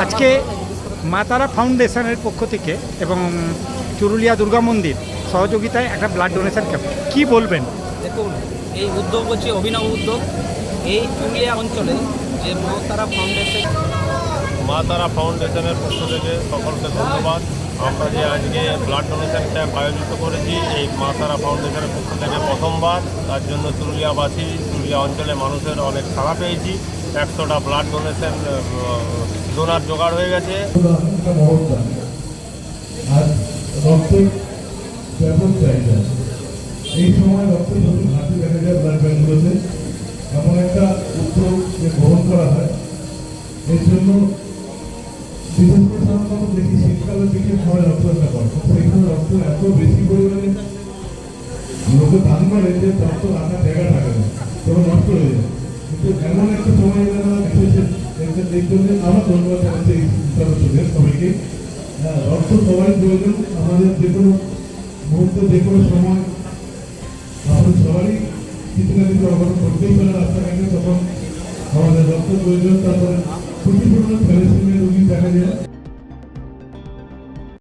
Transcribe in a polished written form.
আজকে মা তারা ফাউন্ডেশনের পক্ষ থেকে এবং চুরুলিয়া দুর্গা মন্দির সহযোগিতায় একটা ব্লাড ডোনেশন ক্যাম্প, কী বলবেন? দেখুন, এই উদ্যোগ হচ্ছে অভিনব উদ্যোগ। এই চুরুলিয়া অঞ্চলে যে মা তারা ফাউন্ডেশনের পক্ষ থেকে সকলকে ধন্যবাদ। আমরা যে আজকে ব্লাড ডোনেশন ক্যাম্প আয়োজিত করেছি, এই মা তারা ফাউন্ডেশনের পক্ষ থেকে প্রথমবার, তার জন্য চুরুলিয়াবাসী, চুরুলিয়া অঞ্চলে মানুষের অনেক সাড়া পেয়েছি। 100টা ব্লাড ডোনেশন ডোনার জোগাড় হয়ে গেছে। ব্যাপক চাহিদা এই সময় রক্ত যখন ঘাটতি দেখা যায় ব্লাড ব্যাঙ্কগুলোতে, এমন একটা উদ্যোগ যে গ্রহণ করা হয়, এর জন্য বিশেষ করে সাধারণত দেখি শীতকালের দিকে সময় রক্তদান করে, সেখানে রক্ত এত বেশি পরিমাণে লোকে দান করে যে রক্ত রাখার জায়গা থাকে না, তখন নষ্ট হয়ে যায়। কিন্তু এমন একটা সময় বিশেষ এই জন্য আমার ধন্যবাদ জানাচ্ছি এই সদস্যদের সবাইকে। রক্ত সবাই প্রয়োজন, আমাদের যে কোনো মুহূর্তে যে কোনো সময় আমাদের সবারই কিছু না কিছু অবদান করতেই পারে রাস্তাঘাটে, তখন আমাদের রক্ত প্রয়োজন। তারপরে প্রচুর পরিমাণে থ্যালাসেমিয়া রোগী দেখা যায়।